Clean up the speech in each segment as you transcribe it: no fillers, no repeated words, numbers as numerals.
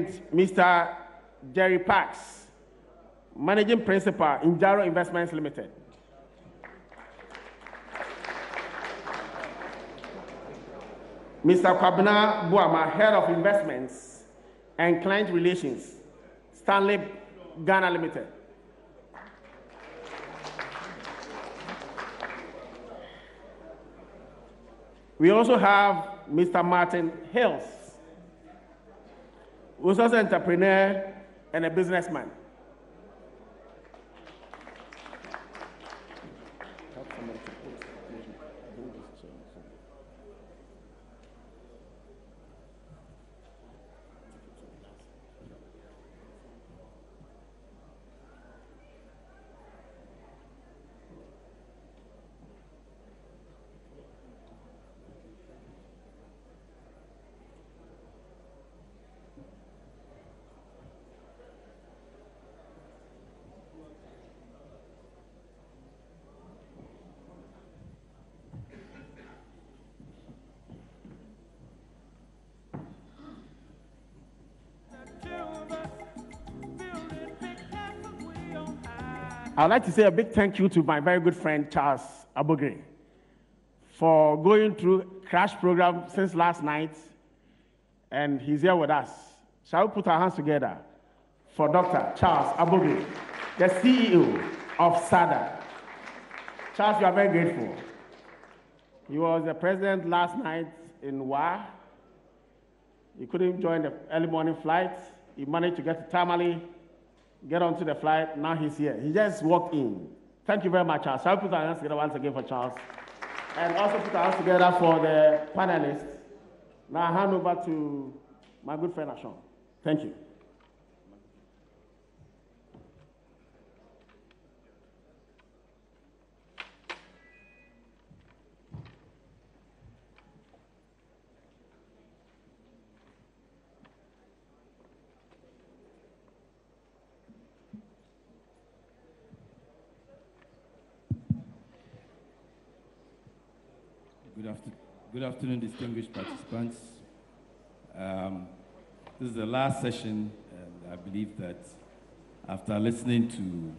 and Mr. Jerry Parks, Managing Principal in Jaro Investments Limited. Mr. Kwabena Buama, Head of Investments and Client Relations, Stanley Ghana Limited. We also have Mr. Martin Hills, who's also an entrepreneur and a businessman. I'd like to say a big thank you to my very good friend, Charles Agric, for going through crash program since last night, and he's here with us. Shall we put our hands together for Dr. Charles Agric, the CEO of SADA. Charles, you are very grateful. He was the president last night in WA. He couldn't join the early morning flight. He managed to get to Tamale, get onto the flight. Now he's here. He just walked in. Thank you very much, Charles. Shall we put our hands together once again for Charles? And also put our hands together for the panelists. Now I hand over to my good friend Ashon. Thank you. Good afternoon, distinguished participants. This is the last session, and I believe that after listening to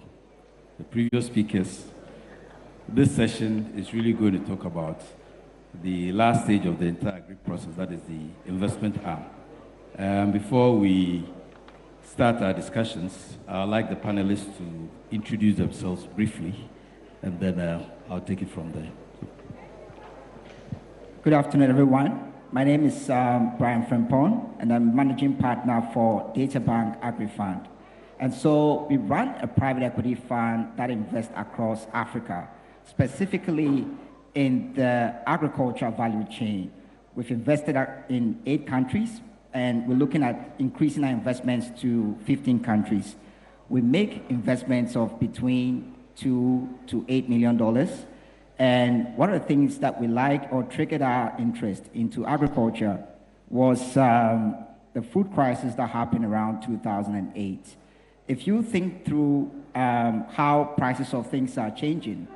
the previous speakers, this session is really going to talk about the last stage of the entire Agric process, that is the investment arm. Before we start our discussions, I'd like the panelists to introduce themselves briefly, and then I'll take it from there. Good afternoon, everyone. My name is Brian Frempong, and I'm managing partner for DataBank AgriFund. And so we run a private equity fund that invests across Africa, specifically in the agricultural value chain. We've invested in 8 countries, and we're looking at increasing our investments to 15 countries. We make investments of between $2 to $8 million. And one of the things that we liked or triggered our interest into agriculture was the food crisis that happened around 2008. If you think through how prices of things are changing,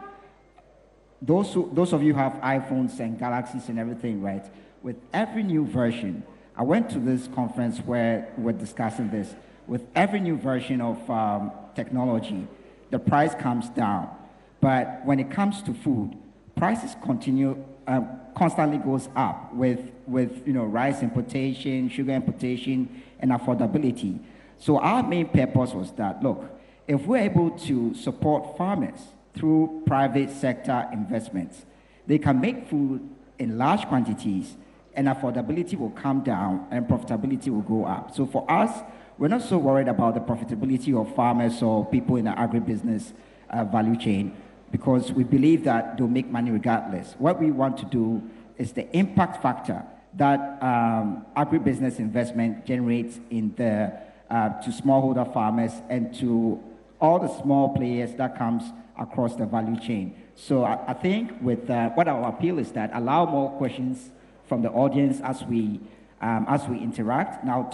those of you who have iPhones and Galaxies and everything, right? With every new version, I went to this conference where we're discussing this. With every new version of technology, the price comes down. But when it comes to food, prices constantly goes up with rice importation, sugar importation, and affordability. So our main purpose was that, look, if we're able to support farmers through private sector investments, they can make food in large quantities, and affordability will come down and profitability will go up. So for us, we're not so worried about the profitability of farmers or people in the agribusiness value chain, because we believe that they'll make money regardless. What we want to do is the impact factor that agribusiness investment generates in the to smallholder farmers and to all the small players that comes across the value chain. So I think with what our appeal is that allow more questions from the audience as we interact. And I'll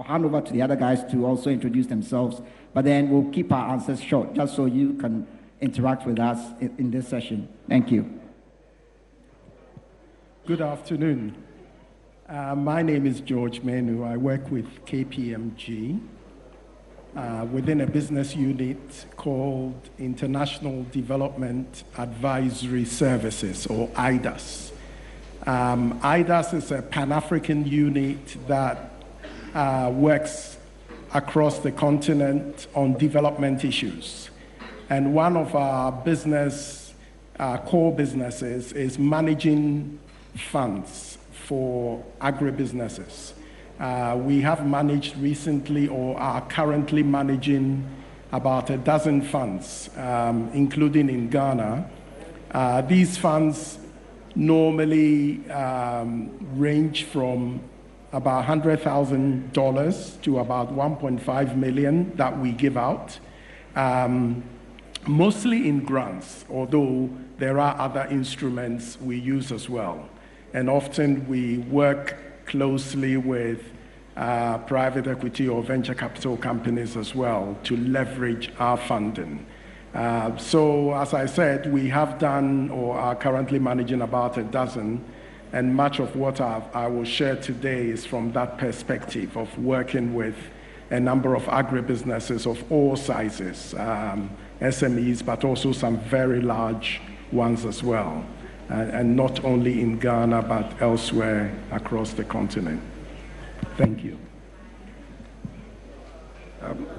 hand over to the other guys to also introduce themselves, but then we'll keep our answers short, just so you can interact with us in this session. Thank you. Good afternoon. My name is George Menu. I work with KPMG within a business unit called International Development Advisory Services, or IDAS. IDAS is a Pan-African unit that works across the continent on development issues. And one of our core businesses is managing funds for agribusinesses. We have managed recently, or are currently managing, about a dozen funds, including in Ghana. These funds normally range from about $100,000 to about $1.5 million that we give out, mostly in grants, although there are other instruments we use as well. And often we work closely with private equity or venture capital companies as well to leverage our funding. So as I said, we have done or are currently managing about a dozen, and much of what I will share today is from that perspective of working with a number of agribusinesses of all sizes, SMEs, but also some very large ones as well, and not only in Ghana, but elsewhere across the continent. Thank you.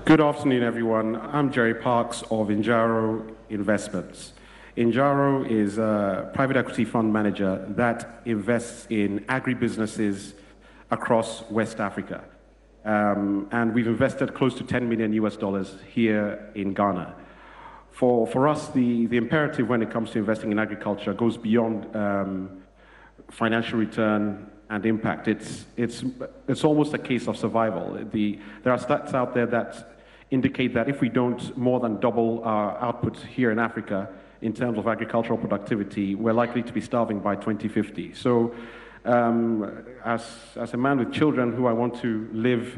Good afternoon, everyone. I'm Jerry Parks of Injaro Investments. Injaro is a private equity fund manager that invests in agribusinesses across West Africa. And we've invested close to $10 million here in Ghana. For us, the imperative when it comes to investing in agriculture goes beyond financial return and impact. It's almost a case of survival. There are stats out there that indicate that if we don't more than double our output here in Africa in terms of agricultural productivity, we're likely to be starving by 2050. So as a man with children who I want to live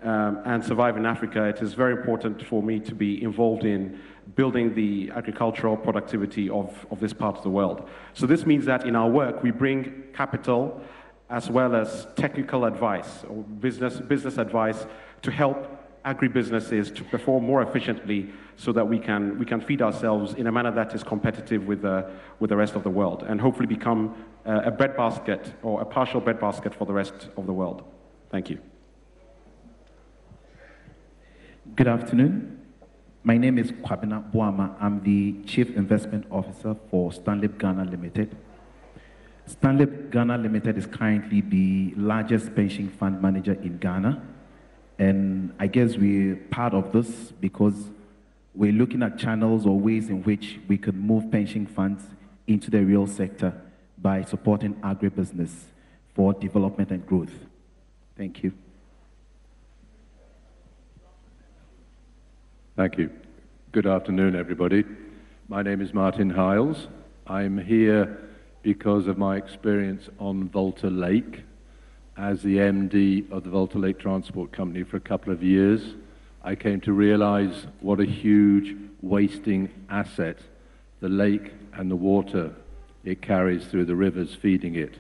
and survive in Africa, it is very important for me to be involved in building the agricultural productivity of this part of the world. So this means that in our work, we bring capital as well as technical advice or business advice to help agribusinesses to perform more efficiently so that we can feed ourselves in a manner that is competitive with the rest of the world and hopefully become a breadbasket or a partial breadbasket for the rest of the world. Thank you. Good afternoon. My name is Kwabena Boama. I'm the Chief Investment Officer for Stanlib Ghana Limited. Stanlib Ghana Limited is currently the largest pension fund manager in Ghana. And I guess we're part of this because we're looking at channels or ways in which we could move pension funds into the real sector by supporting agribusiness for development and growth. Thank you. Thank you. Good afternoon, everybody. My name is Martin Hiles. I'm here because of my experience on Volta Lake as the MD of the Volta Lake Transport Company for a couple of years. I came to realize what a huge wasting asset the lake and the water it carries through the rivers feeding it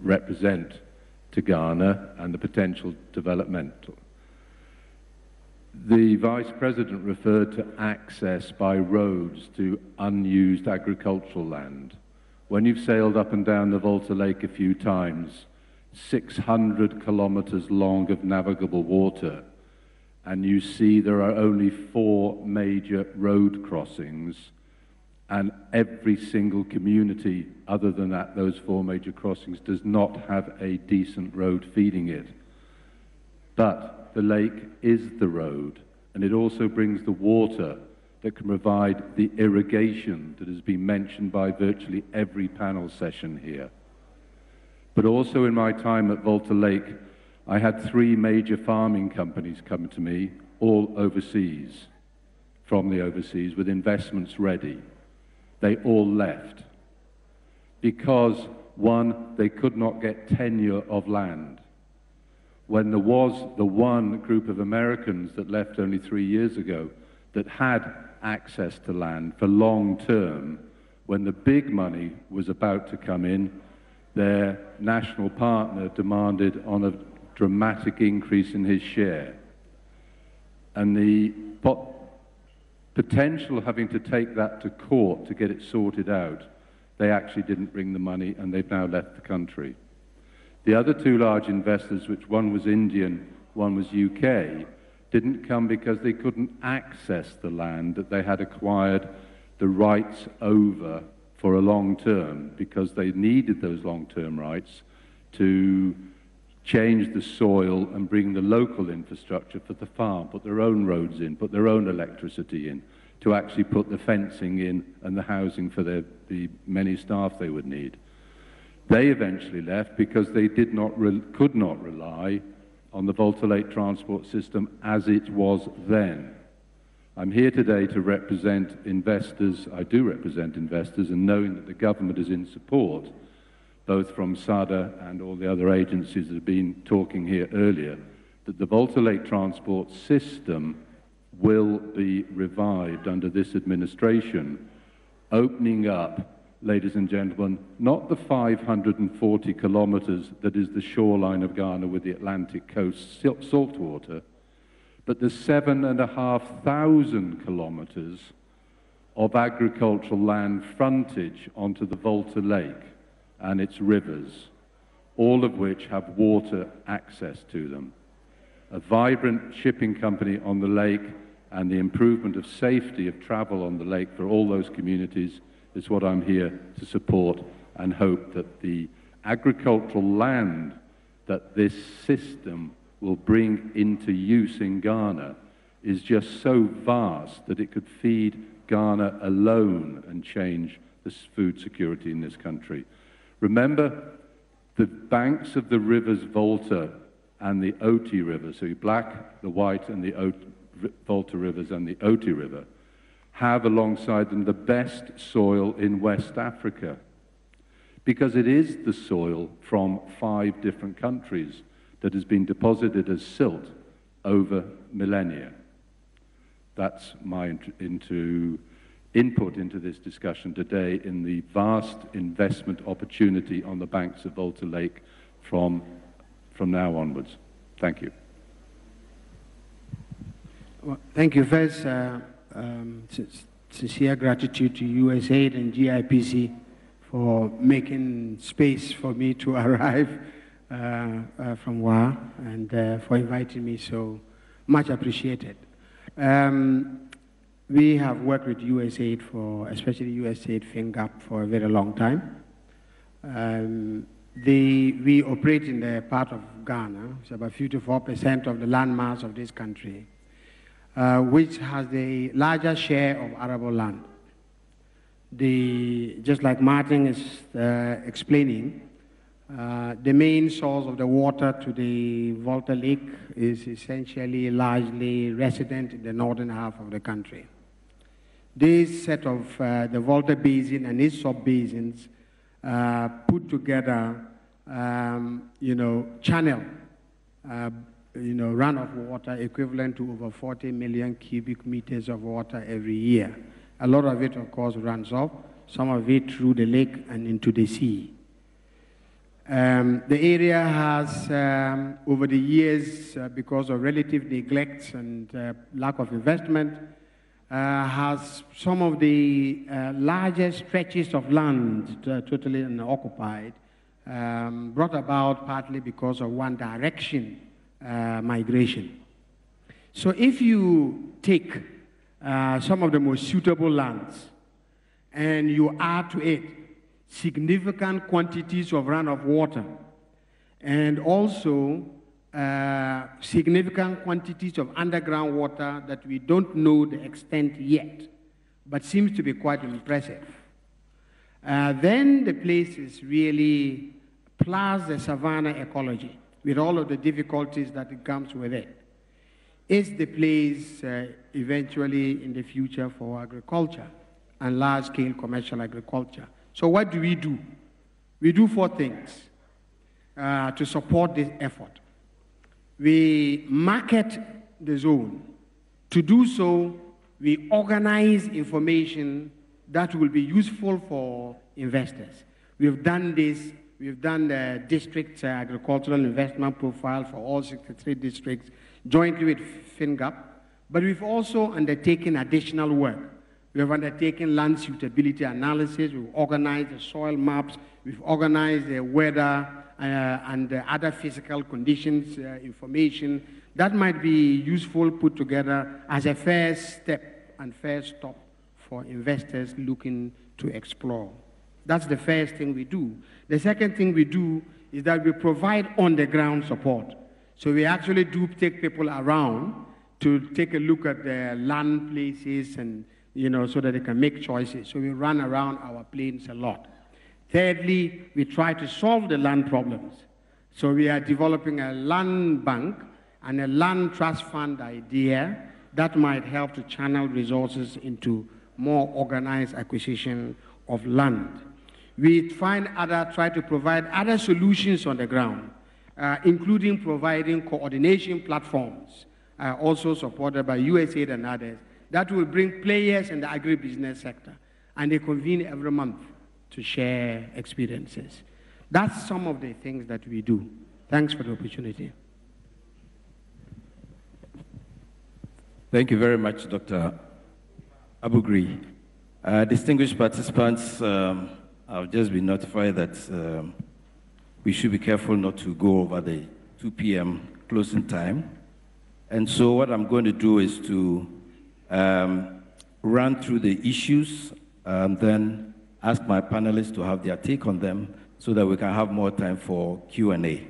represent to Ghana and the potential development. The Vice President referred to access by roads to unused agricultural land. When you've sailed up and down the Volta Lake a few times, 600 kilometers long of navigable water, and you see there are only 4 major road crossings, and every single community other than that, those 4 major crossings, does not have a decent road feeding it. But the lake is the road, and it also brings the water that can provide the irrigation that has been mentioned by virtually every panel session here. But also in my time at Volta Lake, I had 3 major farming companies come to me, all overseas, from the overseas, with investments ready. They all left because, one, they could not get tenure of land. When there was the one group of Americans that left only 3 years ago that had access to land for long term, when the big money was about to come in, their national partner demanded on a dramatic increase in his share. And the potential of having to take that to court to get it sorted out, they actually didn't bring the money, and they've now left the country. The other two large investors, which one was Indian, one was UK, didn't come because they couldn't access the land that they had acquired the rights over for a long term, because they needed those long-term rights to change the soil and bring the local infrastructure for the farm, put their own roads in, put their own electricity in, to actually put the fencing in and the housing for the many staff they would need. They eventually left because they could not rely on the Volta Lake transport system as it was then. I'm here today to represent investors. I do represent investors, and knowing that the government is in support, both from SADA and all the other agencies that have been talking here earlier, that the Volta Lake transport system will be revived under this administration, opening up, ladies and gentlemen, not the 540 kilometers that is the shoreline of Ghana with the Atlantic coast saltwater, but the 7,500 kilometers of agricultural land frontage onto the Volta Lake and its rivers, all of which have water access to them. A vibrant shipping company on the lake and the improvement of safety of travel on the lake for all those communities is what I'm here to support, and hope that the agricultural land that this system will bring into use in Ghana is just so vast that it could feed Ghana alone and change the food security in this country. Remember, the banks of the rivers Volta and the Oti River, so the Black, the White, and the Volta rivers and the Oti River, have alongside them the best soil in West Africa, because it is the soil from 5 different countries that has been deposited as silt over millennia. That's my input into this discussion today in the vast investment opportunity on the banks of Volta Lake from now onwards. Thank you. Well, thank you. First, sincere gratitude to USAID and GIPC for making space for me to arrive from WA, and for inviting me, so much appreciated. We have worked with USAID especially USAID FinGap, for a very long time. We operate in the part of Ghana, it's about 54% of the landmass of this country, which has the largest share of arable land. Just like Martin is explaining, the main source of the water to the Volta Lake is essentially largely resident in the northern half of the country. This set of the Volta Basin and its sub-basins put together, channel, runoff water equivalent to over 40 million cubic meters of water every year. A lot of it, of course, runs off, some of it through the lake and into the sea. The area has, over the years, because of relative neglect and lack of investment, has some of the largest stretches of land totally unoccupied, brought about partly because of one direction migration. So if you take some of the most suitable lands and you add to it significant quantities of runoff water and also significant quantities of underground water that we don't know the extent yet, but seems to be quite impressive, then the place is really, plus the savanna ecology, with all of the difficulties that it comes with it, is the place eventually in the future for agriculture and large-scale commercial agriculture. So what do? We do 4 things to support this effort. We market the zone. To do so, we organize information that will be useful for investors. We've done this We've done the district agricultural investment profile for all 63 districts jointly with FinGap. But we've also undertaken additional work. We have undertaken land suitability analysis. We've organized the soil maps. We've organized the weather and the other physical conditions information that might be useful put together as a first step and first stop for investors looking to explore. That's the first thing we do. The second thing we do is that we provide on-the-ground support. So we actually do take people around to take a look at the land places and, so that they can make choices. So we run around our plains a lot. Thirdly, we try to solve the land problems. So we are developing a land bank and a land trust fund idea that might help to channel resources into more organized acquisition of land. We try to provide other solutions on the ground, including providing coordination platforms, also supported by USAID and others, that will bring players in the agribusiness sector, and they convene every month to share experiences. That's some of the things that we do. Thanks for the opportunity. Thank you very much, Dr. Abugri. Distinguished participants, I've just been notified that we should be careful not to go over the 2 p.m. closing time. And so what I'm going to do is to run through the issues and then ask my panelists to have their take on them so that we can have more time for Q&A.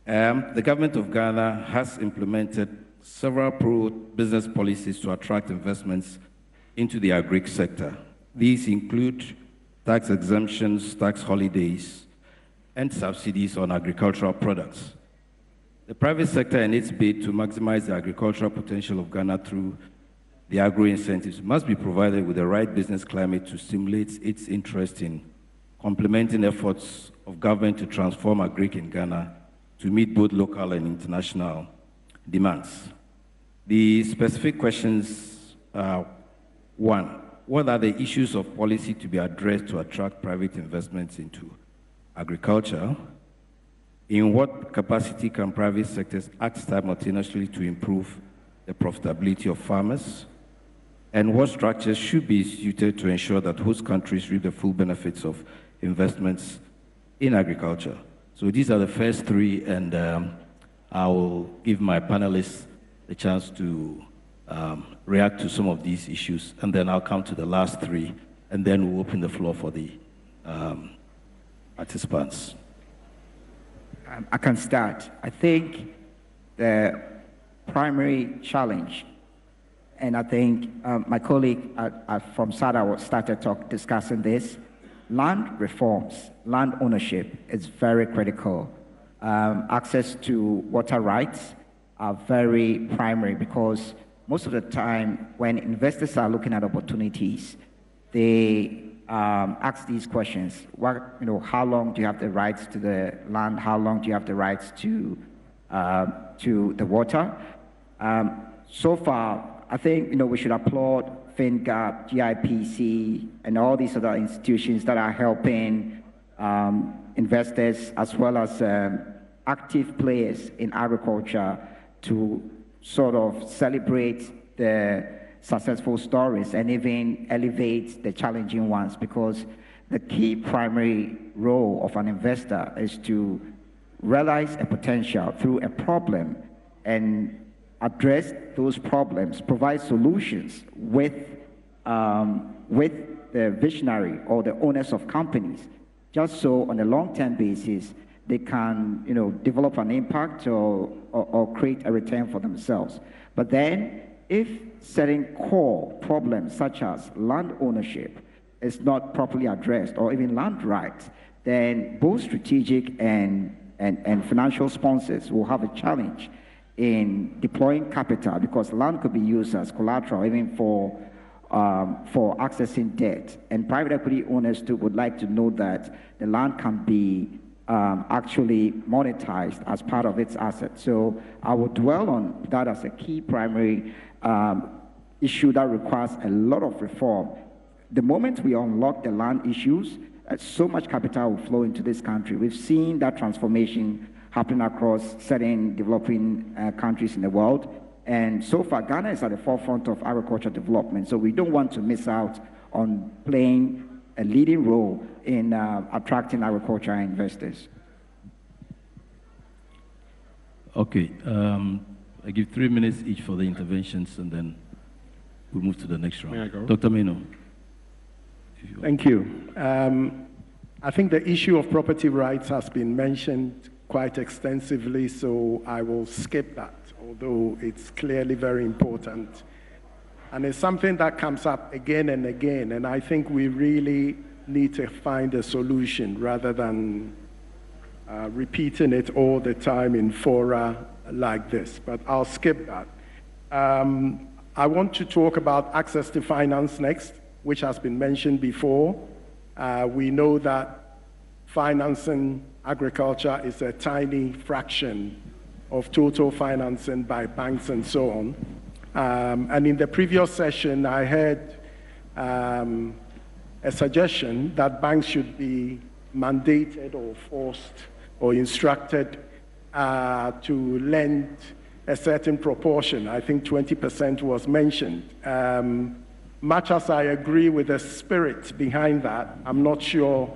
The government of Ghana has implemented several pro-business policies to attract investments into the Agric sector. These include tax exemptions, tax holidays, and subsidies on agricultural products. The private sector, in its bid to maximize the agricultural potential of Ghana through the agro incentives, must be provided with the right business climate to stimulate its interest in complementing efforts of government to transform Agric in Ghana to meet both local and international demands. The specific questions are: one, what are the issues of policy to be addressed to attract private investments into agriculture? In what capacity can private sectors act simultaneously to improve the profitability of farmers? And what structures should be instituted to ensure that host countries reap the full benefits of investments in agriculture? So these are the first three, and I will give my panelists the chance to react to some of these issues, and then I'll come to the last three, and then we'll open the floor for the participants. I can start. I think the primary challenge, and I think my colleague from SADA started discussing this, land reforms, land ownership is very critical. Access to water rights are very primary, because most of the time when investors are looking at opportunities, they ask these questions. How long do you have the rights to the land? How long do you have the rights to the water? So far, I think we should applaud FinGap, GIPC, and all these other institutions that are helping investors as well as active players in agriculture to sort of celebrate the successful stories and even elevate the challenging ones, because the key primary role of an investor is to realize a potential through a problem and address those problems, provide solutions with the visionary or the owners of companies, just so on a long-term basis they can develop an impact or create a return for themselves. But then if certain core problems such as land ownership is not properly addressed, or even land rights, then both strategic and financial sponsors will have a challenge in deploying capital, because land could be used as collateral even for accessing debt. And private equity owners too would like to know that the land can be actually monetized as part of its assets. So I would dwell on that as a key primary issue that requires a lot of reform. The moment we unlock the land issues, so much capital will flow into this country. We've seen that transformation happening across certain developing countries in the world. And so far, Ghana is at the forefront of agriculture development. So we don't want to miss out on playing a leading role in attracting agricultural investors. Okay. I give 3 minutes each for the interventions, and then we'll move to the next round. May I go? Dr. Meno. Thank you. I think the issue of property rights has been mentioned quite extensively, so I will skip that, although it's clearly very important. And it's something that comes up again and again, and I think we really need to find a solution rather than repeating it all the time in fora like this, but I'll skip that. I want to talk about access to finance next, which has been mentioned before. We know that financing agriculture is a tiny fraction of total financing by banks and so on. And in the previous session, I heard a suggestion that banks should be mandated or forced or instructed to lend a certain proportion. I think 20% was mentioned. Much as I agree with the spirit behind that, I'm not sure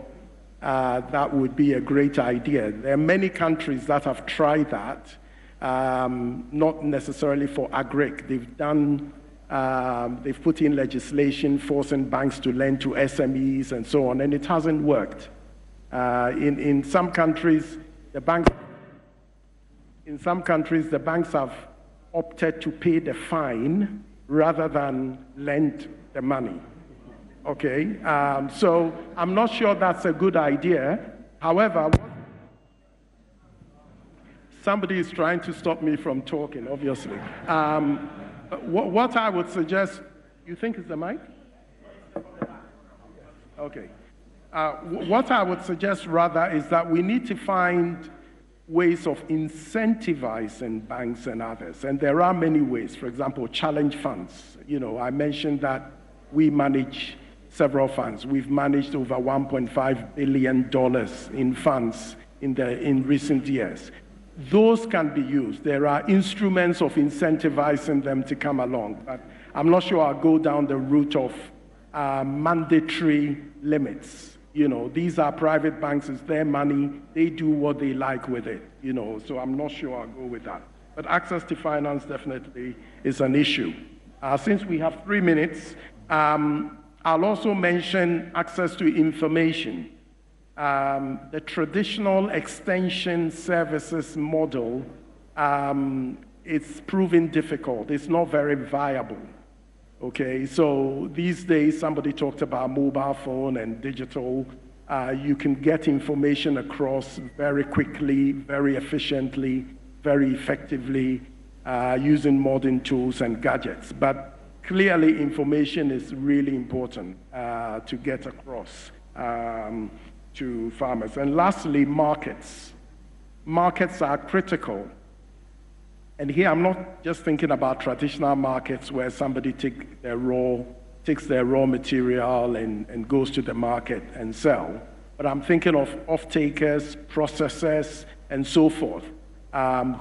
that would be a great idea. There are many countries that have tried that, not necessarily for Agric. They've put in legislation forcing banks to lend to SMEs and so on, and it hasn't worked. In some countries, the banks have opted to pay the fine rather than lend the money. Okay, so I'm not sure that's a good idea. However, somebody is trying to stop me from talking, obviously. What I would suggest, you think it's the mic? Okay. What I would suggest rather is that we need to find ways of incentivizing banks and others. And there are many ways. For example, challenge funds. You know, I mentioned that we manage several funds. We've managed over $1.5 billion in funds in recent years. Those can be used. There are instruments of incentivizing them to come along. But I'm not sure I'll go down the route of mandatory limits. You know, these are private banks, it's their money, they do what they like with it, you know, so I'm not sure I'll go with that. But access to finance definitely is an issue. Since we have 3 minutes, I'll also mention access to information. The traditional extension services model, it's proving difficult, it's not very viable. Okay, so these days somebody talked about mobile phone and digital. You can get information across very quickly, very efficiently, very effectively, using modern tools and gadgets. But clearly information is really important to get across to farmers. And lastly, markets. Markets are critical. And here I'm not just thinking about traditional markets where somebody takes their raw material and goes to the market and sell, but I'm thinking of off-takers, processors, and so forth,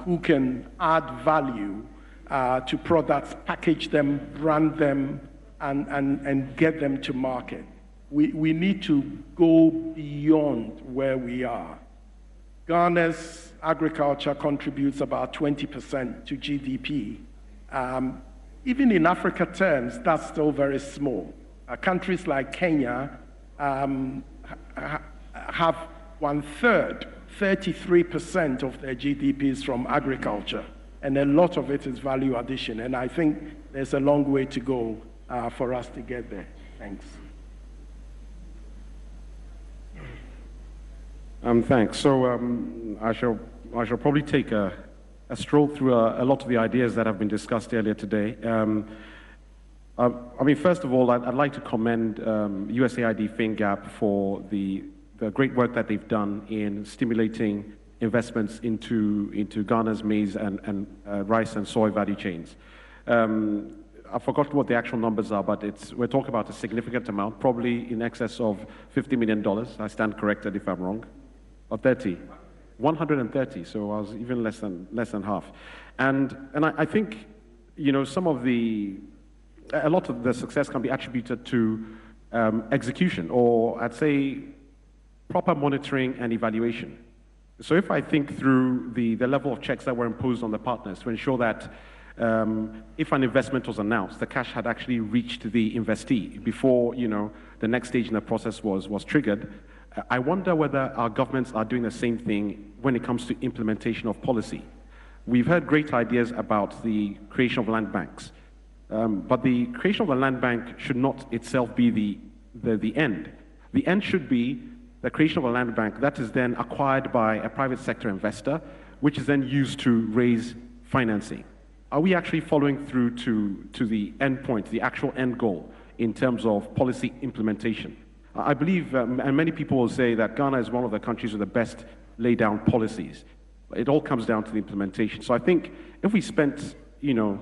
who can add value to products, package them, brand them, and get them to market. We need to go beyond where we are. Ghana's agriculture contributes about 20% to GDP. Even in Africa terms, that's still very small. Countries like Kenya have 1/3, 33% of their GDP is from agriculture, and a lot of it is value addition. And I think there's a long way to go for us to get there. Thanks. Thanks. So I shall probably take a stroll through a lot of the ideas that have been discussed earlier today. I mean, first of all, I'd like to commend USAID FinGap for the great work that they've done in stimulating investments into Ghana's maize and rice and soy value chains. I forgot what the actual numbers are, but we're talking about a significant amount, probably in excess of $50 million. I stand corrected if I'm wrong. Or 30. 130, so I was even less than half. And I think, you know, a lot of the success can be attributed to execution, or I'd say proper monitoring and evaluation. So if I think through the level of checks that were imposed on the partners to ensure that if an investment was announced, the cash had actually reached the investee before, you know, the next stage in the process was triggered, I wonder whether our governments are doing the same thing when it comes to implementation of policy. We've heard great ideas about the creation of land banks, but the creation of a land bank should not itself be the end. The end should be the creation of a land bank that is then acquired by a private sector investor, which is then used to raise financing. Are we actually following through to the end point, the actual end goal, in terms of policy implementation? I believe, and many people will say that Ghana is one of the countries with the best laid down policies. It all comes down to the implementation. So I think if we spent, you know,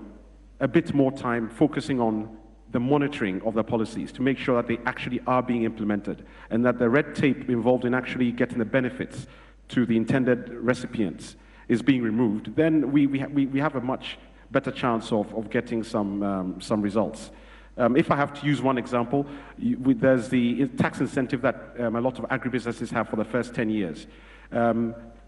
a bit more time focusing on the monitoring of the policies to make sure that they actually are being implemented and that the red tape involved in actually getting the benefits to the intended recipients is being removed, then we have a much better chance of getting some results. If I have to use one example, there's the tax incentive that a lot of agribusinesses have for the first 10 years.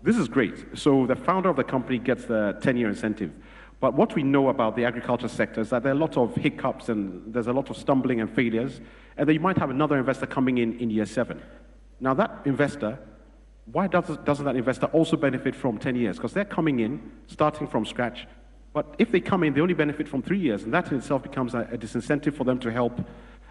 This is great. So the founder of the company gets the 10-year incentive. But what we know about the agriculture sector is that there are a lot of hiccups and there's a lot of stumbling and failures, and then you might have another investor coming in year 7. Now that investor, why doesn't that investor also benefit from 10 years? Because they're coming in, starting from scratch. But if they come in, they only benefit from 3 years, and that in itself becomes a disincentive for them to help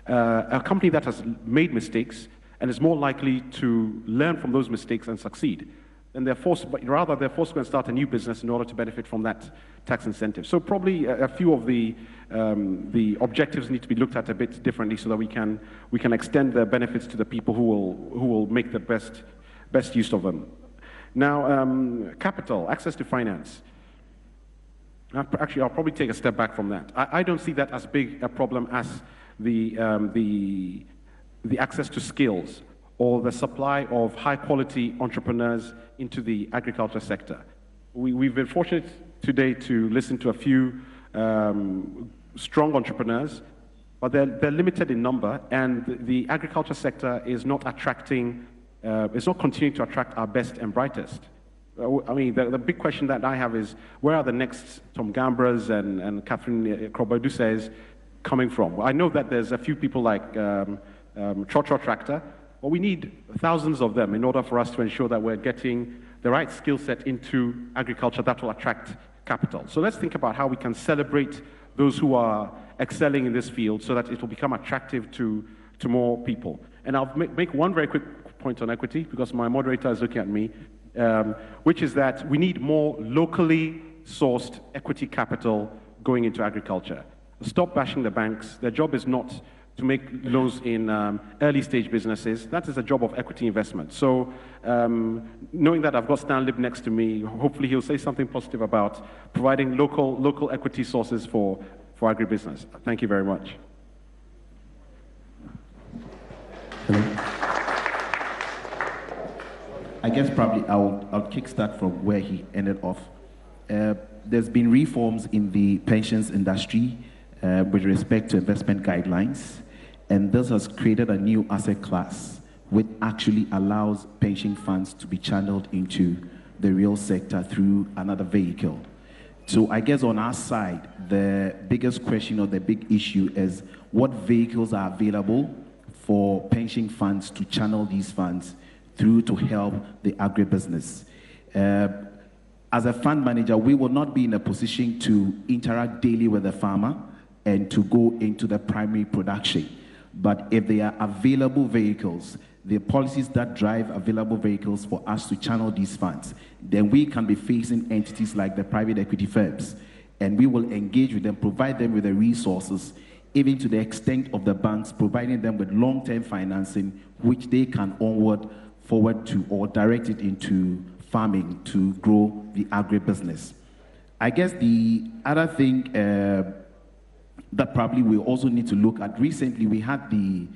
a company that has made mistakes and is more likely to learn from those mistakes and succeed. And they're forced, but rather they're forced to go and start a new business in order to benefit from that tax incentive. So probably a few of the objectives need to be looked at a bit differently so that we can extend the benefits to the people who will make the best use of them. Now, capital, access to finance. Actually, I'll probably take a step back from that. I don't see that as big a problem as the access to skills or the supply of high-quality entrepreneurs into the agriculture sector. We've been fortunate today to listen to a few strong entrepreneurs, but they're limited in number, and the agriculture sector is not attracting, it's not continuing to attract our best and brightest. I mean, the big question that I have is, where are the next Tom Gambras and Catherine Krobodusas coming from? I know that there's a few people like Chocho Tractor, but we need thousands of them in order for us to ensure that we're getting the right skill set into agriculture that will attract capital. So let's think about how we can celebrate those who are excelling in this field so that it will become attractive to more people. And I'll make one very quick point on equity, because my moderator is looking at me. Which is that we need more locally sourced equity capital going into agriculture. Stop bashing the banks. Their job is not to make loans in early stage businesses. That is a job of equity investment. So knowing that I've got Stanley next to me, hopefully he'll say something positive about providing local equity sources for agribusiness. Thank you very much. I guess probably I'll kickstart from where he ended off. There's been reforms in the pensions industry with respect to investment guidelines, and this has created a new asset class which actually allows pension funds to be channeled into the real sector through another vehicle. So I guess on our side, the biggest question or the big issue is what vehicles are available for pension funds to channel these funds through to help the agribusiness. As a fund manager, we will not be in a position to interact daily with the farmer and to go into the primary production. But if there are available vehicles, the policies that drive available vehicles for us to channel these funds, then we can be facing entities like the private equity firms, and we will engage with them, provide them with the resources, even to the extent of the banks providing them with long-term financing, which they can forward to or direct it into farming to grow the agribusiness. I guess the other thing that probably we also need to look at. Recently, we had the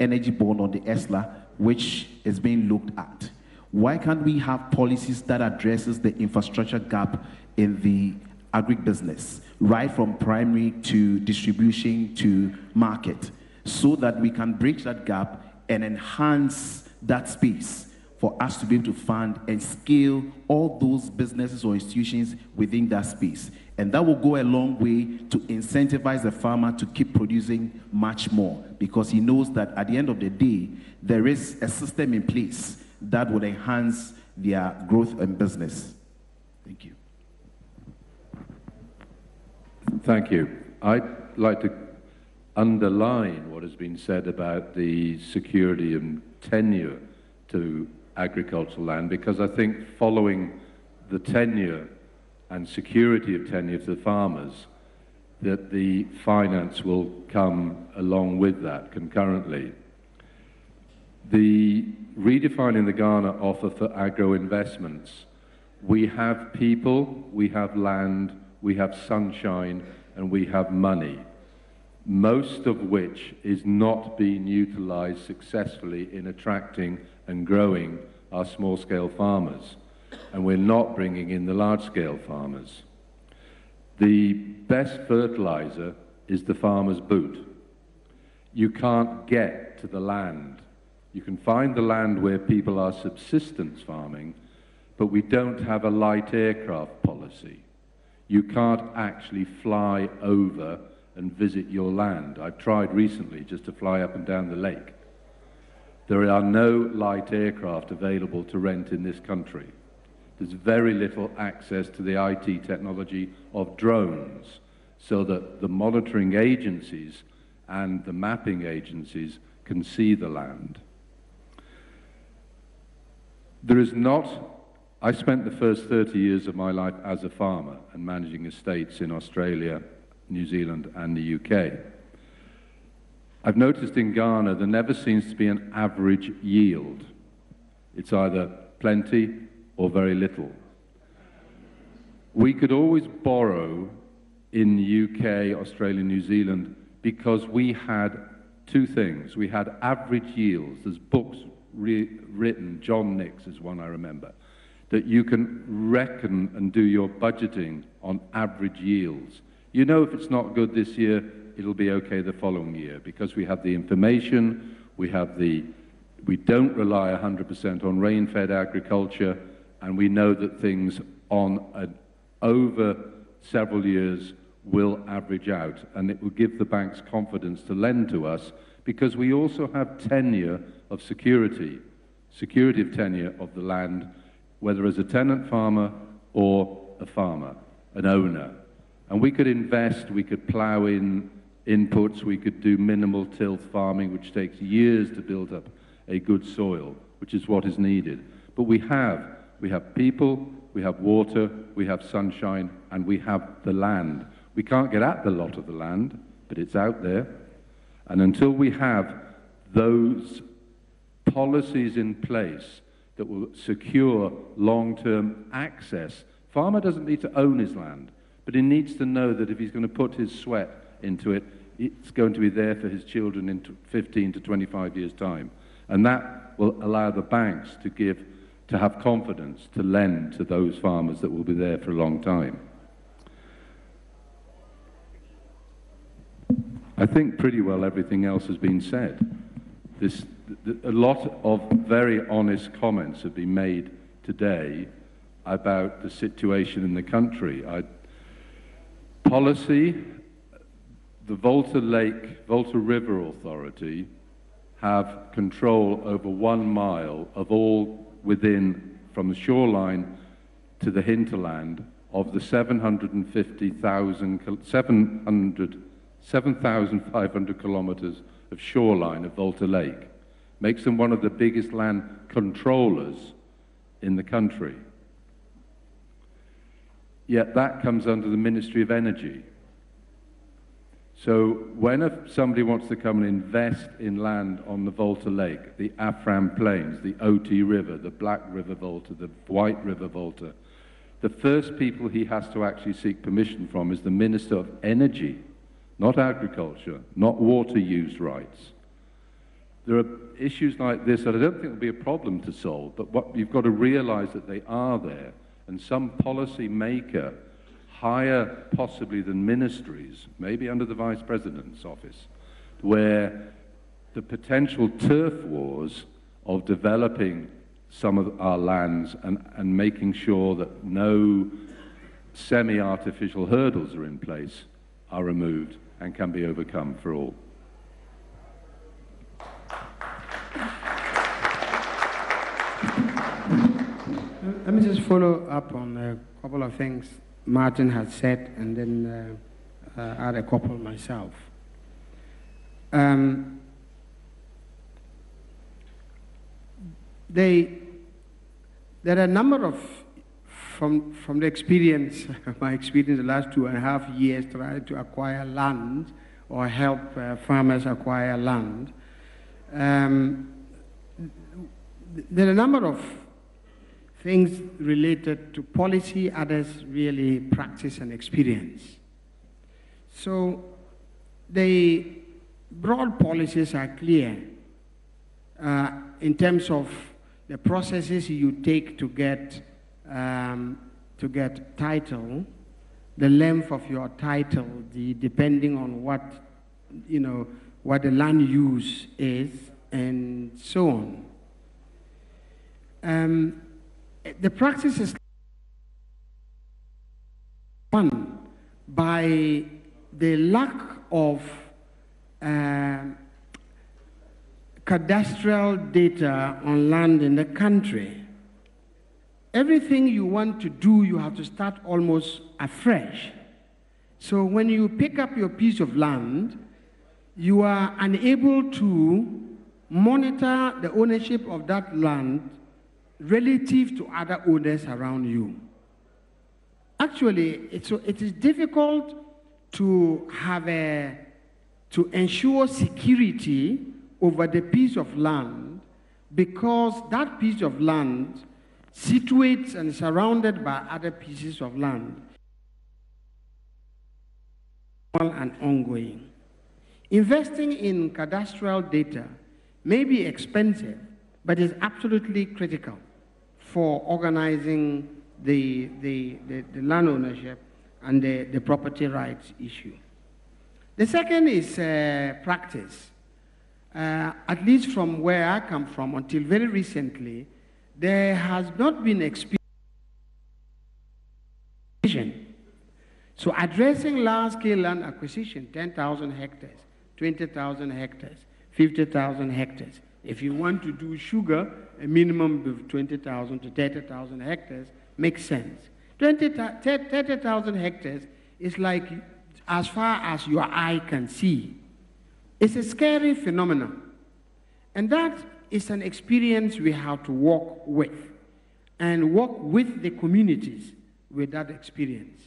energy bond on the ESLA, which is being looked at. Why can't we have policies that addresses the infrastructure gap in the agribusiness, right from primary to distribution to market, so that we can bridge that gap and enhance that space for us to be able to fund and scale all those businesses or institutions within that space. And that will go a long way to incentivize the farmer to keep producing much more, because he knows that at the end of the day, there is a system in place that would enhance their growth and business. Thank you. Thank you. I'd like to underline what has been said about the security and tenure to agricultural land, because I think following the tenure and security of tenure to the farmers, that the finance will come along with that concurrently. The redefining the Ghana offer for agro investments, we have people, we have land, we have sunshine, and we have money, most of which is not being utilized successfully in attracting and growing our small-scale farmers, and we're not bringing in the large-scale farmers. The best fertilizer is the farmer's boot. You can't get to the land. You can find the land where people are subsistence farming, but we don't have a light aircraft policy. You can't actually fly over and visit your land. I've tried recently just to fly up and down the lake. There are no light aircraft available to rent in this country. There's very little access to the IT technology of drones, so that the monitoring agencies and the mapping agencies can see the land. There is not, I spent the first 30 years of my life as a farmer and managing estates in Australia, New Zealand, and the UK. I've noticed in Ghana there never seems to be an average yield. It's either plenty or very little. We could always borrow in the UK, Australia, New Zealand, because we had two things. We had average yields. There's books written, John Nix is one I remember, that you can reckon and do your budgeting on average yields. You know if it's not good this year, it'll be okay the following year, because we have the information, we don't rely 100% on rain-fed agriculture, and we know that things over several years will average out, and it will give the banks confidence to lend to us, because we also have tenure of security of tenure of the land, whether as a tenant farmer or a farmer, an owner. And we could invest, we could plow in inputs, we could do minimal tilth farming, which takes years to build up a good soil, which is what is needed. But we have people, we have water, we have sunshine, and we have the land. We can't get at the lot of the land, but it's out there. And until we have those policies in place that will secure long-term access, farmer doesn't need to own his land, but he needs to know that if he's going to put his sweat into it, it's going to be there for his children in 15 to 25 years' time. And that will allow the banks to have confidence to lend to those farmers that will be there for a long time. I think pretty well everything else has been said. A lot of very honest comments have been made today about the situation in the country. Policy, the Volta River Authority have control over 1 mile of all within, from the shoreline to the hinterland, of the 7,500 kilometers of shoreline of Volta Lake. Makes them one of the biggest land controllers in the country. Yet that comes under the Ministry of Energy. So when somebody wants to come and invest in land on the Volta Lake, the Afram Plains, the Oti River, the Black River Volta, the White River Volta, the first people he has to actually seek permission from is the Minister of Energy not agriculture, not water use rights. There are issues like this that I don't think will be a problem to solve, but what you've got to realize that they are there, and some policy maker, higher possibly than ministries, maybe under the Vice President's office, where the potential turf wars of developing some of our lands and making sure that no semi-artificial hurdles are in place are removed and can be overcome for all. Let me just follow up on a couple of things Martin has said, and then add a couple myself. There are a number of, from the experience, my experience the last 2.5 years trying to acquire land or help farmers acquire land, there are a number of things related to policy, others really practice and experience. So the broad policies are clear in terms of the processes you take to get title, the length of your title, depending on what what the land use is, and so on. The practice is one by the lack of cadastral data on land in the country. Everything you want to do, you have to start almost afresh. So when you pick up your piece of land, you are unable to monitor the ownership of that land relative to other owners around you. Actually, it is difficult to to ensure security over the piece of land, because that piece of land situates and is surrounded by other pieces of land and ongoing. Investing in cadastral data may be expensive, but is absolutely critical for organizing the land ownership and the property rights issue. The second is practice. At least from where I come from, until very recently, there has not been experience. So addressing large-scale land acquisition, 10,000 hectares, 20,000 hectares, 50,000 hectares. If you want to do sugar, a minimum of 20,000 to 30,000 hectares makes sense. 30,000 hectares is like as far as your eye can see. It's a scary phenomenon. And that is an experience we have to walk with, and walk with the communities with that experience.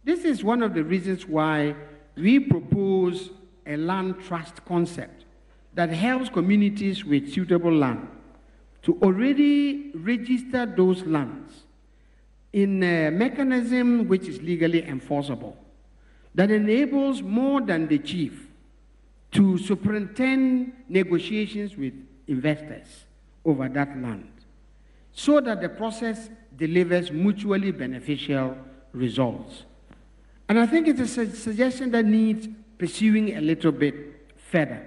This is one of the reasons why we propose a land trust concept that helps communities with suitable land to already register those lands in a mechanism which is legally enforceable, that enables more than the chief to superintend negotiations with investors over that land, so that the process delivers mutually beneficial results. And I think it's a suggestion that needs pursuing a little bit further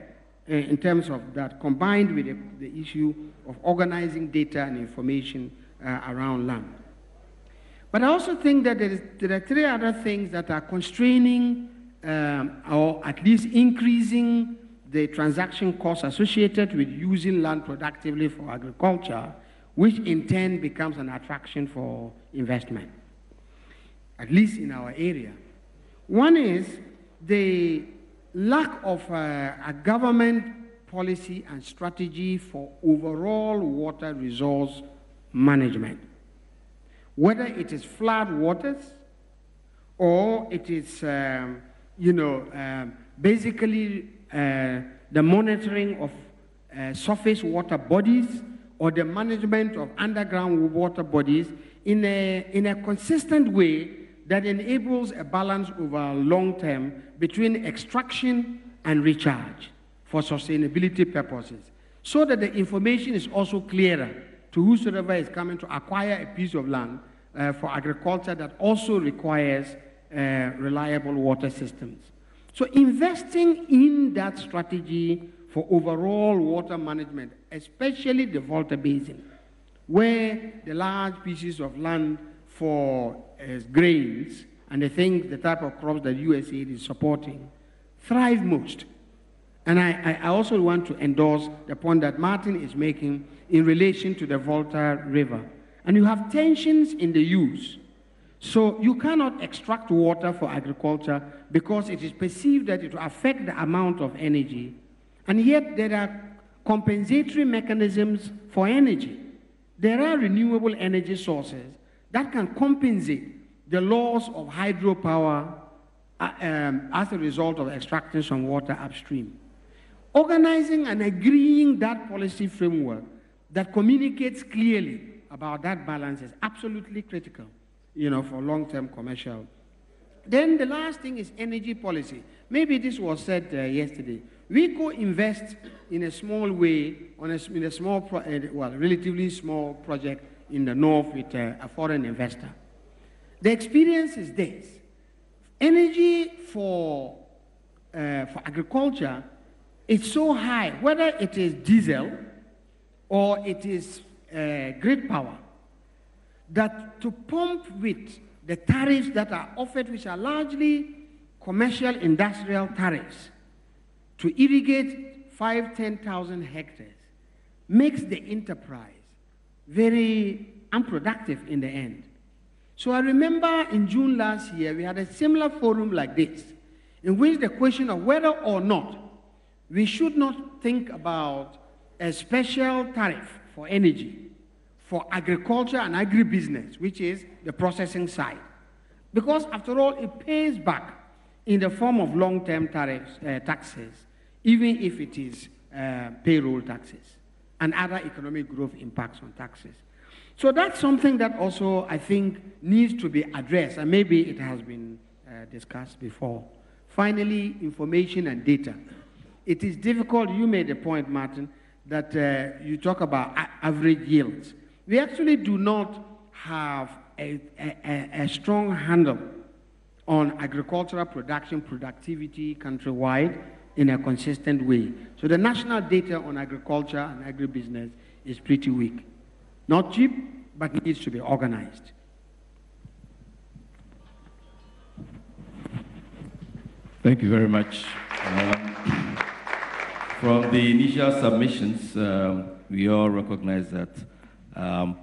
in terms of that, combined with the issue of organizing data and information around land. But I also think that there are three other things that are constraining or at least increasing the transaction costs associated with using land productively for agriculture, which in turn becomes an attraction for investment, at least in our area. One is the lack of a government policy and strategy for overall water resource management, whether it is flood waters or it is, basically the monitoring of surface water bodies or the management of underground water bodies in a consistent way that enables a balance over long term between extraction and recharge for sustainability purposes, so that the information is also clearer to whosoever is coming to acquire a piece of land for agriculture that also requires reliable water systems. So investing in that strategy for overall water management, especially the Volta Basin, where the large pieces of land for grains and the type of crops that USAID is supporting thrive most. And I also want to endorse the point that Martin is making in relation to the Volta River. And you have tensions in the use. So you cannot extract water for agriculture because it is perceived that it will affect the amount of energy. And yet there are compensatory mechanisms for energy. There are renewable energy sources that can compensate the loss of hydropower as a result of extracting some water upstream. Organizing and agreeing that policy framework that communicates clearly about that balance is absolutely critical, for long-term commercial. Then the last thing is energy policy. Maybe this was said yesterday. We co-invest in a small way in a small, relatively small project in the north with a foreign investor. The experience is this: energy for agriculture is so high, whether it is diesel or it is grid power, that to pump with the tariffs that are offered, which are largely commercial industrial tariffs, to irrigate 5,000-10,000 hectares, makes the enterprise very unproductive in the end. So I remember in June last year, we had a similar forum like this, in which the question of whether or not we should not think about a special tariff for energy for agriculture and agribusiness, which is the processing side. Because after all, it pays back in the form of long-term tariffs, taxes, even if it is payroll taxes and other economic growth impacts on taxes. So that's something that also I think needs to be addressed, and maybe it has been discussed before. Finally, information and data. It is difficult. You made a point, Martin, that you talk about average yields. We actually do not have a strong handle on agricultural production, productivity countrywide in a consistent way. So the national data on agriculture and agribusiness is pretty weak. Not cheap, but needs to be organized. Thank you very much. From the initial submissions, we all recognize that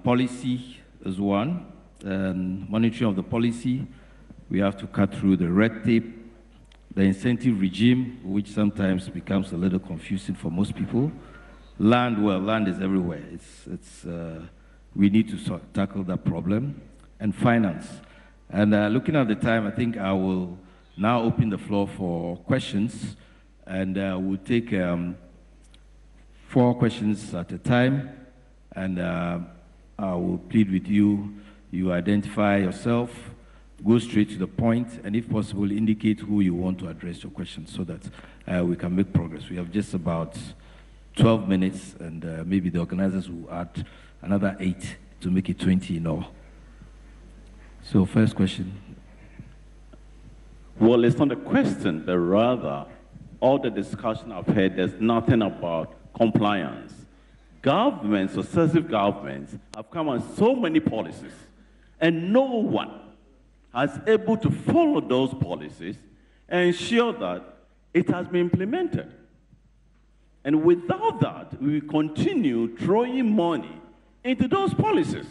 policy is one, and monitoring of the policy, we have to cut through the red tape, the incentive regime, which sometimes becomes a little confusing for most people. Land, well, land is everywhere. We need to tackle that problem. And finance. And looking at the time, I think I will now open the floor for questions, and we'll take 4 questions at a time, and I will plead with you, you identify yourself, go straight to the point, and if possible, indicate who you want to address your question so that we can make progress. We have just about 12 minutes, and maybe the organizers will add another 8 to make it 20 in all. So first question. Well, it's not a question, but rather all the discussion I've heard, there's nothing about compliance. Governments, successive governments, have come on so many policies, and no one has able to follow those policies and ensure that it has been implemented. And without that, we will continue throwing money into those policies.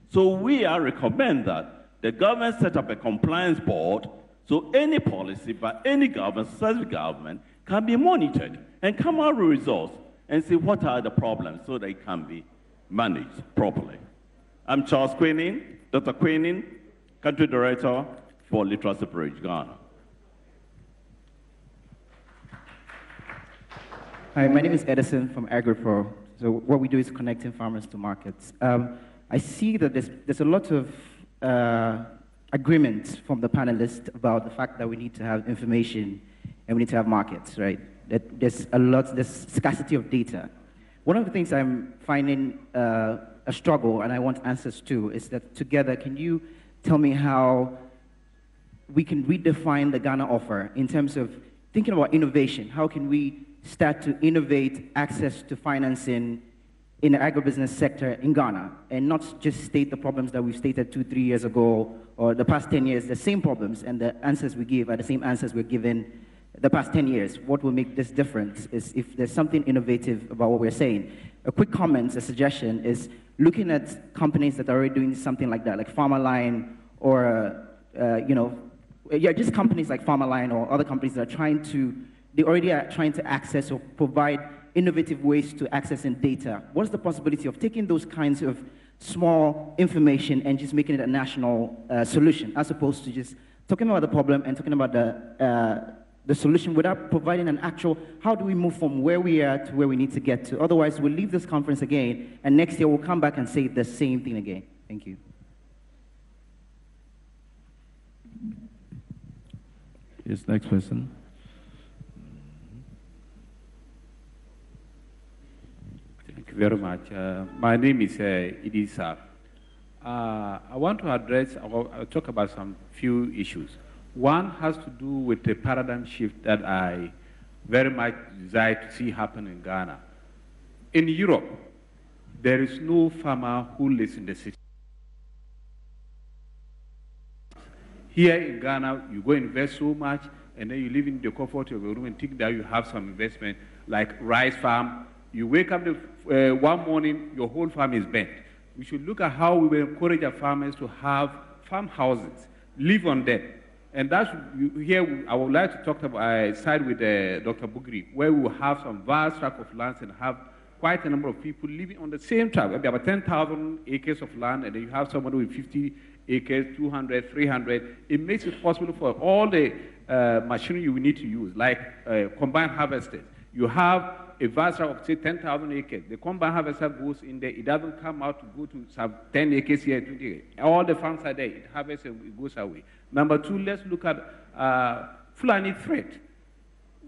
So we recommend that the government set up a compliance board so any policy by any government, successive government, can be monitored and come out with results and see what are the problems so they can be managed properly. I'm Charles Queening, Dr. Queening, Country Director for Literacy Bridge, Ghana. Hi, my name is Edison from Agric. So what we do is connecting farmers to markets. I see that there's a lot of agreement from the panelists about the fact that we need to have information and we need to have markets, right? That there's scarcity of data. One of the things I'm finding a struggle, and I want answers to, is that together, can you tell me how we can redefine the Ghana offer in terms of thinking about innovation? How can we start to innovate access to financing in the agribusiness sector in Ghana, and not just state the problems that we've stated 2-3 years ago, or the past 10 years, the same problems, and the answers we give are the same answers we're given the past 10 years. What will make this difference is if there's something innovative about what we're saying. A quick comment, a suggestion, is looking at companies that are already doing something like that, like Pharmaline, or, just companies like Pharmaline or other companies that are they already are trying to access or provide innovative ways to accessing data. What's the possibility of taking those kinds of small information and just making it a national solution, as opposed to just talking about the problem and talking about the solution without providing an actual, how do we move from where we are to where we need to get to? Otherwise, we'll leave this conference again, and next year we'll come back and say the same thing again. Thank you. Yes, next person. Thank you very much. My name is Idisa. I want to address, I'll talk about some few issues. One has to do with the paradigm shift that I very much desire to see happen in Ghana. In Europe, there is no farmer who lives in the city. Here in Ghana, you go invest so much, and then you live in the comfort of your room and think that you have some investment, like rice farm. You wake up one morning, your whole farm is bent. We should look at how we will encourage our farmers to have farmhouses, live on them. And that's here. I would like to talk about side with Dr. Bugri, where we will have some vast tract of lands and have quite a number of people living on the same tract. Maybe about 10,000 acres of land, and then you have somebody with 50 acres, 200, 300. It makes it possible for all the machinery you need to use, like combined harvesters. You have a vast tract of, say, 10,000 acres. The combine harvester goes in there. It doesn't come out to go to some 10 acres here, 20 acres. All the farms are there. It harvests and it goes away. Number two, let's look at Fulani threat.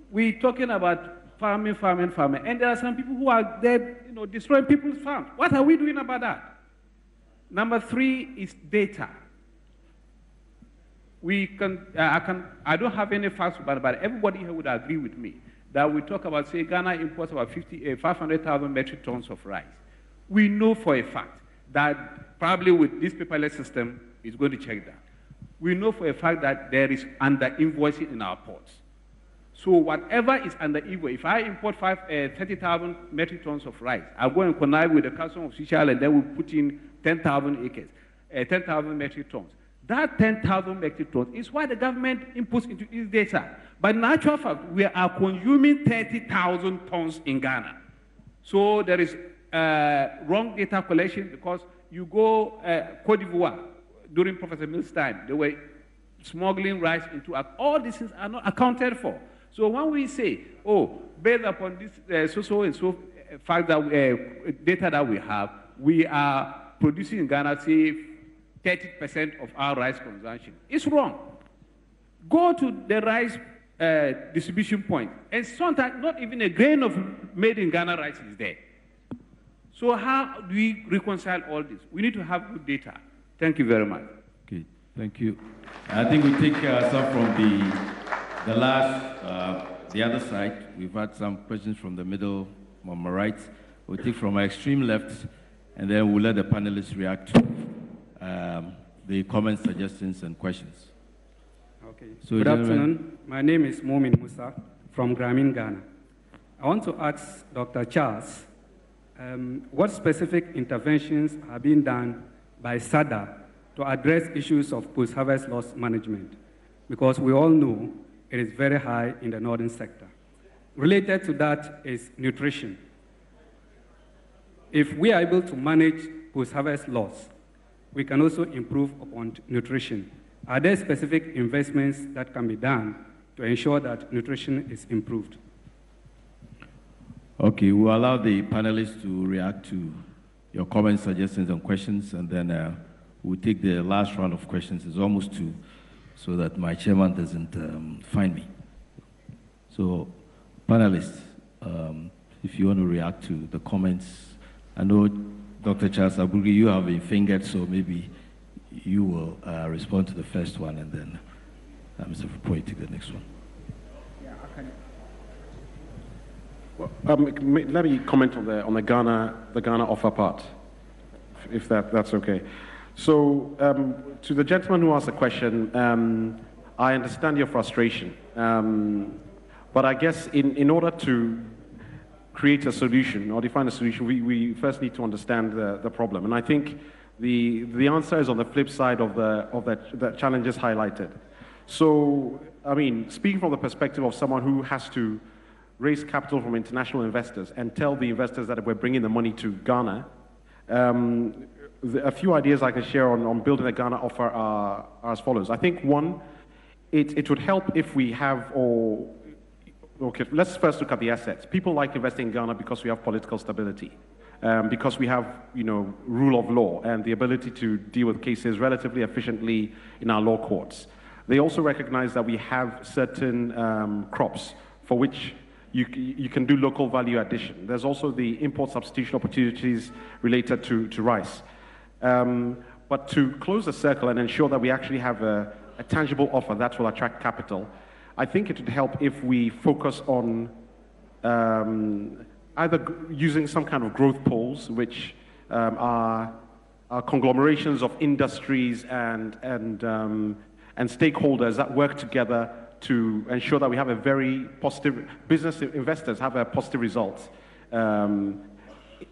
We're talking about farming, and there are some people who are there, destroying people's farms. What are we doing about that? Number three is data. I don't have any facts about it, but everybody here would agree with me that we talk about, say, Ghana imports about 500,000 metric tons of rice. We know for a fact that probably with this paperless system, it's going to check that. We know for a fact that there is under-invoicing in our ports. So whatever is under-invoiced, if I import 30,000 metric tons of rice, I'll go and connive with the customs official, and then we put in 10,000 acres, 10,000 metric tons. That 10,000 metric tons is what the government inputs into its data. But in actual fact, we are consuming 30,000 tons in Ghana. So there is wrong data collection, because you go Cote d'Ivoire during Professor Mill's time, they were smuggling rice into all these things are not accounted for. So when we say, based upon this so fact that data that we are producing in Ghana, say, 30% of our rice consumption. It's wrong. Go to the rice distribution point, and sometimes not even a grain of made in Ghana rice is there. So how do we reconcile all this? We need to have good data. Thank you very much. Okay, thank you. I think we take some from the other side. We've had some questions from the middle, on my right. We'll take from my extreme left, and then we'll let the panelists react to the comments, suggestions, and questions. Okay. So good afternoon. My name is Momin Musa from Grameen, Ghana. I want to ask Dr. Charles, what specific interventions are being done by SADA to address issues of post-harvest loss management? Because we all know it is very high in the northern sector. Related to that is nutrition. If we are able to manage post-harvest loss, we can also improve upon nutrition. Are there specific investments that can be done to ensure that nutrition is improved? Okay, we'll allow the panelists to react to your comments, suggestions, and questions, and then we'll take the last round of questions. It's almost 2, so that my chairman doesn't find me. So, panelists, if you want to react to the comments, I know Dr. Charles Abugri, you have been fingered, so maybe you will respond to the first one, and then Mr. Fupoy take the next one. Yeah, okay. Let me comment on the Ghana offer part, if that's okay. So, to the gentleman who asked the question, I understand your frustration, but I guess in order to create a solution or define a solution, we first need to understand the problem. And I think the answer is on the flip side of the challenges highlighted. So, I mean, speaking from the perspective of someone who has to raise capital from international investors and tell the investors that we're bringing the money to Ghana, a few ideas I can share on building a Ghana offer are as follows. I think one, it would help if we have, okay, let's first look at the assets. People like investing in Ghana because we have political stability, because we have, rule of law and the ability to deal with cases relatively efficiently in our law courts. They also recognize that we have certain crops for which you can do local value addition. There's also the import substitution opportunities related to rice. But to close the circle and ensure that we actually have a tangible offer that will attract capital, I think it would help if we focus on either using some kind of growth poles, which are conglomerations of industries and stakeholders that work together to ensure that we have a very positive, business investors have a positive result.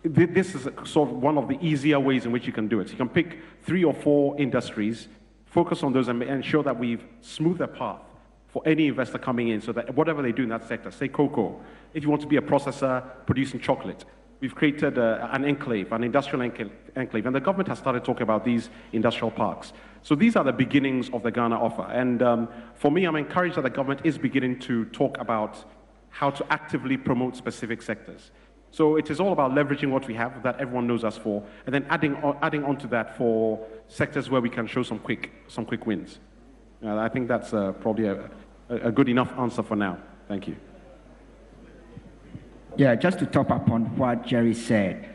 This is sort of one of the easier ways in which you can do it. You can pick 3 or 4 industries, focus on those and ensure that we've smoothed the path for any investor coming in so that whatever they do in that sector, say cocoa, if you want to be a processor producing chocolate, we've created an enclave, an industrial enclave, and the government has started talking about these industrial parks. So these are the beginnings of the Ghana offer. And for me, I'm encouraged that the government is beginning to talk about how to actively promote specific sectors. So it is all about leveraging what we have that everyone knows us for, and then adding on to that for sectors where we can show some quick wins. I think that's probably a good enough answer for now. Thank you. Yeah, just to top up on what Jerry said,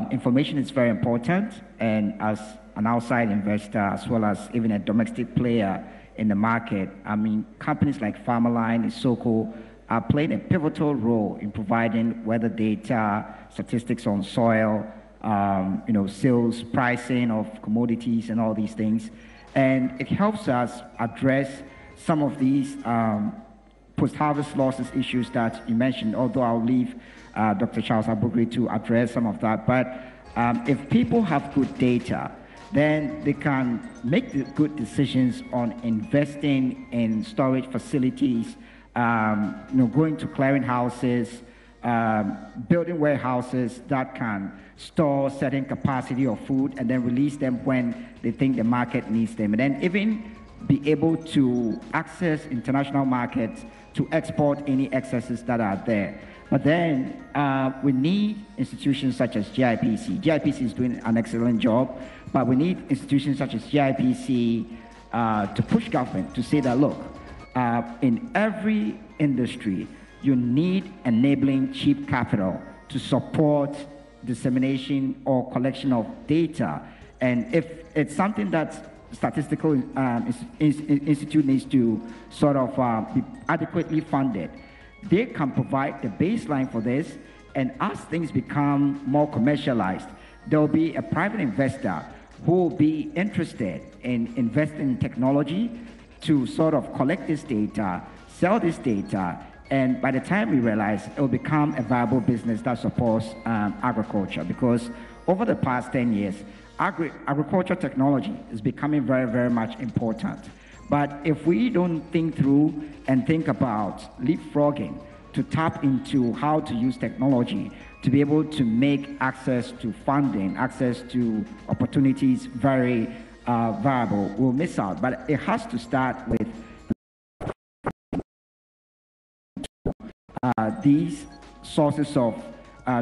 information is very important, and as an outside investor, as well as even a domestic player in the market, I mean, companies like Farmerline, Isoko, are playing a pivotal role in providing weather data, statistics on soil, sales, pricing of commodities and all these things. And it helps us address some of these post-harvest losses issues that you mentioned, although I'll leave Dr. Charles Abugri to address some of that. But if people have good data, then they can make the good decisions on investing in storage facilities, going to clearing houses, building warehouses that can store certain capacity of food and then release them when they think the market needs them. And then even be able to access international markets to export any excesses that are there. But then we need institutions such as GIPC. GIPC is doing an excellent job, but we need institutions such as GIPC to push government to say that, look, in every industry, you need enabling cheap capital to support dissemination or collection of data. And if it's something that statistical institute needs to sort of be adequately funded, they can provide the baseline for this, and as things become more commercialized, there will be a private investor who will be interested in investing in technology to sort of collect this data, sell this data, and by the time we realize, it will become a viable business that supports agriculture. Because over the past 10 years, agriculture technology is becoming very, very much important. But if we don't think through and think about leapfrogging to tap into how to use technology to be able to make access to funding, access to opportunities very viable, we'll miss out. But it has to start with these sources of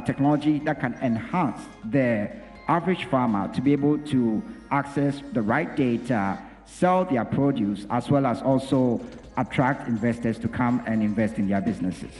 technology that can enhance the average farmer to be able to access the right data, sell their produce, as well as also attract investors to come and invest in their businesses.